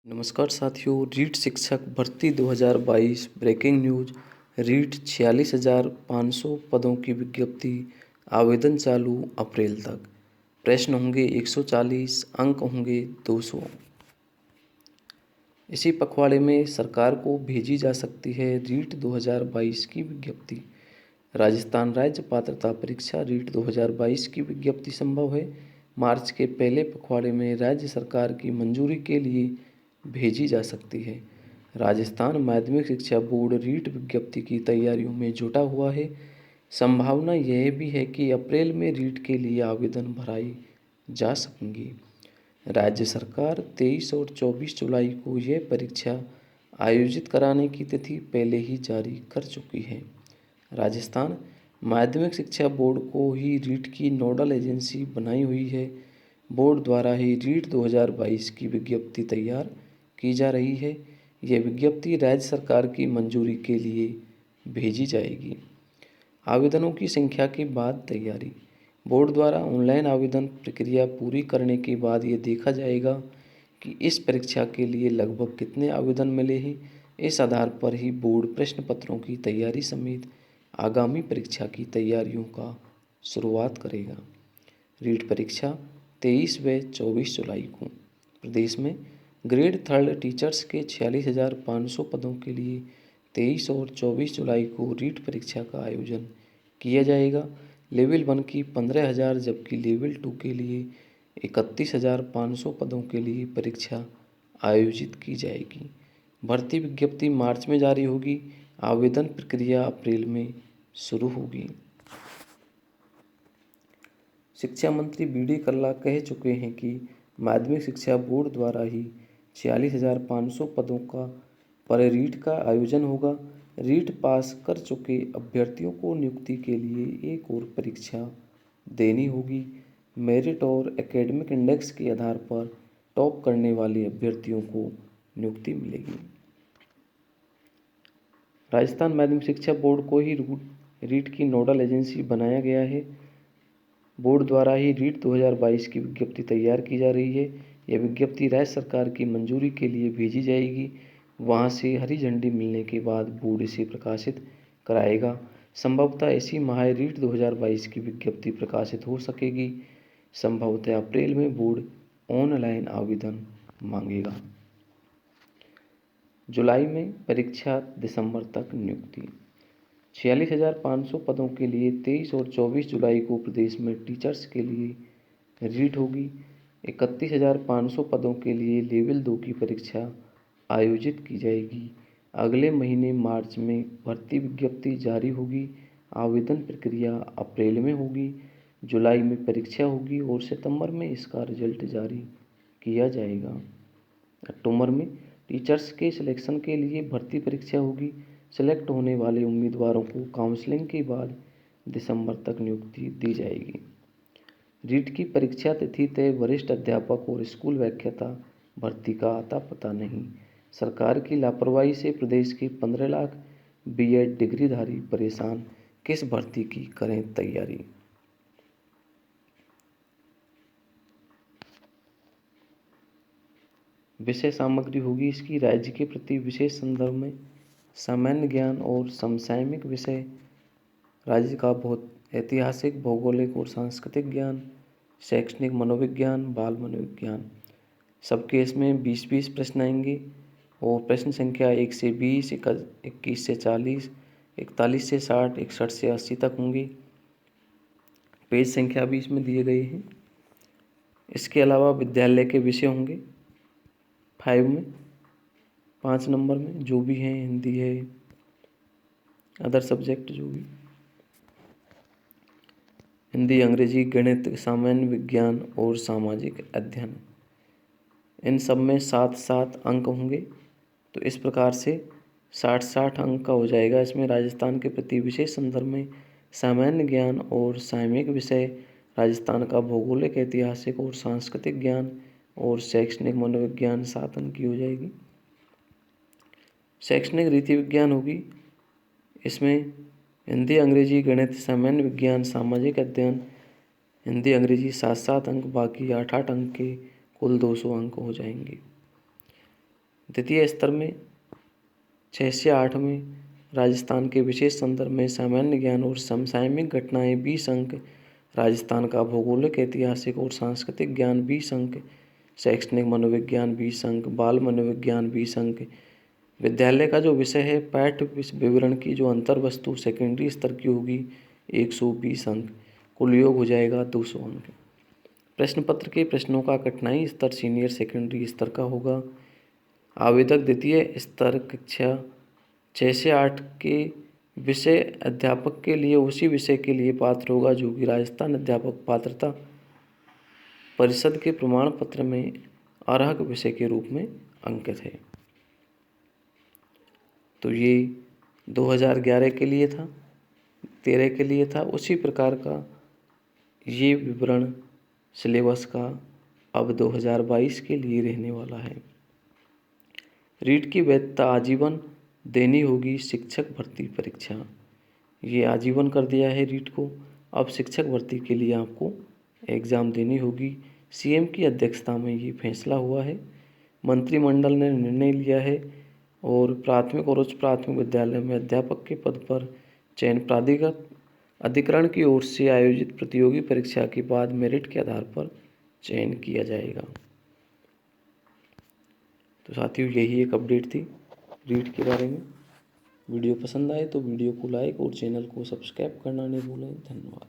नमस्कार साथियों, रीट शिक्षक भर्ती 2022 ब्रेकिंग न्यूज। रीट 46,500 पदों की विज्ञप्ति, आवेदन चालू अप्रैल तक। प्रश्न होंगे 140, अंक होंगे 200। इसी पखवाड़े में सरकार को भेजी जा सकती है रीट 2022 की विज्ञप्ति। राजस्थान राज्य पात्रता परीक्षा रीट 2022 की विज्ञप्ति संभव है। मार्च के पहले पखवाड़े में राज्य सरकार की मंजूरी के लिए भेजी जा सकती है। राजस्थान माध्यमिक शिक्षा बोर्ड रीट विज्ञप्ति की तैयारियों में जुटा हुआ है। संभावना यह भी है कि अप्रैल में रीट के लिए आवेदन भराई जा सकेंगी। राज्य सरकार 23 और 24 जुलाई को यह परीक्षा आयोजित कराने की तिथि पहले ही जारी कर चुकी है। राजस्थान माध्यमिक शिक्षा बोर्ड को ही रीट की नोडल एजेंसी बनाई हुई है। बोर्ड द्वारा ही रीट 2022 की विज्ञप्ति तैयार की जा रही है। यह विज्ञप्ति राज्य सरकार की मंजूरी के लिए भेजी जाएगी। आवेदनों की संख्या के बाद तैयारी। बोर्ड द्वारा ऑनलाइन आवेदन प्रक्रिया पूरी करने के बाद ये देखा जाएगा कि इस परीक्षा के लिए लगभग कितने आवेदन मिले हैं। इस आधार पर ही बोर्ड प्रश्न पत्रों की तैयारी समेत आगामी परीक्षा की तैयारियों का शुरुआत करेगा। रीट परीक्षा 23 व 24 जुलाई को। प्रदेश में ग्रेड 3 टीचर्स के 46,500 पदों के लिए 23 और 24 जुलाई को रीट परीक्षा का आयोजन किया जाएगा। लेवल 1 की 15,000 जबकि लेवल 2 के लिए 31,500 पदों के लिए परीक्षा आयोजित की जाएगी। भर्ती विज्ञप्ति मार्च में जारी होगी। आवेदन प्रक्रिया अप्रैल में शुरू होगी। शिक्षा मंत्री बी.डी. कल्ला कह चुके हैं कि माध्यमिक शिक्षा बोर्ड द्वारा ही 46,500 पदों का पर रीट का आयोजन होगा। रीट पास कर चुके अभ्यर्थियों को नियुक्ति के लिए एक और परीक्षा देनी होगी। मेरिट और एकेडमिक इंडेक्स के आधार पर टॉप करने वाले अभ्यर्थियों को नियुक्ति मिलेगी। राजस्थान माध्यमिक शिक्षा बोर्ड को ही रीट की नोडल एजेंसी बनाया गया है। बोर्ड द्वारा ही रीट 2022 की विज्ञप्ति तैयार की जा रही है। यह विज्ञप्ति राज्य सरकार की मंजूरी के लिए भेजी जाएगी। वहां से हरी झंडी मिलने के बाद बोर्ड इसे प्रकाशित कराएगा। संभवतः इसी माह रीट 2022 की विज्ञप्ति प्रकाशित हो सकेगी। संभवतः अप्रैल में बोर्ड ऑनलाइन आवेदन मांगेगा। जुलाई में परीक्षा, दिसंबर तक नियुक्ति। 46,500 पदों के लिए 23 और 24 जुलाई को प्रदेश में टीचर्स के लिए रीट होगी। 31,500 पदों के लिए लेवल 2 की परीक्षा आयोजित की जाएगी। अगले महीने मार्च में भर्ती विज्ञप्ति जारी होगी। आवेदन प्रक्रिया अप्रैल में होगी। जुलाई में परीक्षा होगी और सितंबर में इसका रिजल्ट जारी किया जाएगा। अक्टूबर में टीचर्स के सिलेक्शन के लिए भर्ती परीक्षा होगी। सेलेक्ट होने वाले उम्मीदवारों को काउंसलिंग के बाद दिसंबर तक नियुक्ति दी जाएगी। रीट की परीक्षा तिथि तय, वरिष्ठ अध्यापक और स्कूल व्याख्याता भर्ती का आता पता नहीं। सरकार की लापरवाही से प्रदेश के 15 लाख बीएड डिग्रीधारी परेशान, किस भर्ती की करें तैयारी। विषय सामग्री होगी इसकी राज्य के प्रति विशेष संदर्भ में सामान्य ज्ञान और समसामयिक विषय, राज्य का बहुत ऐतिहासिक, भौगोलिक और सांस्कृतिक ज्ञान, शैक्षणिक मनोविज्ञान, बाल मनोविज्ञान। सबके इसमें 20-20 प्रश्न आएंगे और प्रश्न संख्या 1 से 20, 21 से 40, 41 से 60, 61 से 80 तक होंगे। पेज संख्या भी इसमें दिए गए हैं। इसके अलावा विद्यालय के विषय होंगे 5 में, 5 नंबर में जो भी हैं, हिंदी है, अदर सब्जेक्ट जो भी, हिंदी, अंग्रेजी, गणित, सामान्य विज्ञान और सामाजिक अध्ययन। इन सब में 7-7 अंक होंगे। तो इस प्रकार से 60-60 अंक का हो जाएगा। इसमें राजस्थान के प्रति विशेष संदर्भ में सामान्य ज्ञान और सामयिक विषय, राजस्थान का भौगोलिक, ऐतिहासिक और सांस्कृतिक ज्ञान और शैक्षणिक मनोविज्ञान 7 अंक की हो जाएगी। शैक्षणिक रीति विज्ञान होगी। इसमें हिंदी, अंग्रेजी, गणित, सामान्य विज्ञान, सामाजिक अध्ययन, हिंदी, अंग्रेजी 7-7 अंक, बाकी 8-8 अंक के कुल 200 अंक हो जाएंगे। द्वितीय स्तर में 6 से 8 में राजस्थान के विशेष संदर्भ में सामान्य ज्ञान और समसामयिक घटनाएं 20 अंक, राजस्थान का भौगोलिक, ऐतिहासिक और सांस्कृतिक ज्ञान 20 अंक, शैक्षणिक मनोविज्ञान 20 अंक, बाल मनोविज्ञान 20 अंक। विद्यालय का जो विषय है पाठ्य विवरण की जो अंतर वस्तु सेकेंडरी स्तर की होगी 120 अंक, कुल योग हो जाएगा 200 अंक। प्रश्न पत्र के प्रश्नों का कठिनाई स्तर सीनियर सेकेंडरी स्तर का होगा। आवेदक द्वितीय स्तर कक्षा 6 से 8 के विषय अध्यापक के लिए उसी विषय के लिए पात्र होगा जो कि राजस्थान अध्यापक पात्रता परिषद के प्रमाण पत्र में अर्हक विषय के रूप में अंकित है। तो ये 2011 के लिए था, 13 के लिए था। उसी प्रकार का ये विवरण सिलेबस का अब 2022 के लिए रहने वाला है। रीट की वैधता आजीवन देनी होगी शिक्षक भर्ती परीक्षा, ये आजीवन कर दिया है रीट को। अब शिक्षक भर्ती के लिए आपको एग्ज़ाम देनी होगी। सीएम की अध्यक्षता में ये फैसला हुआ है, मंत्रिमंडल ने निर्णय लिया है और प्राथमिक और उच्च प्राथमिक विद्यालय में अध्यापक के पद पर चयन प्राधिकृत अधिकरण की ओर से आयोजित प्रतियोगी परीक्षा के बाद मेरिट के आधार पर चयन किया जाएगा। तो साथियों यही एक अपडेट थी रीट के बारे में। वीडियो पसंद आए तो वीडियो को लाइक और चैनल को सब्सक्राइब करना नहीं भूलें। धन्यवाद।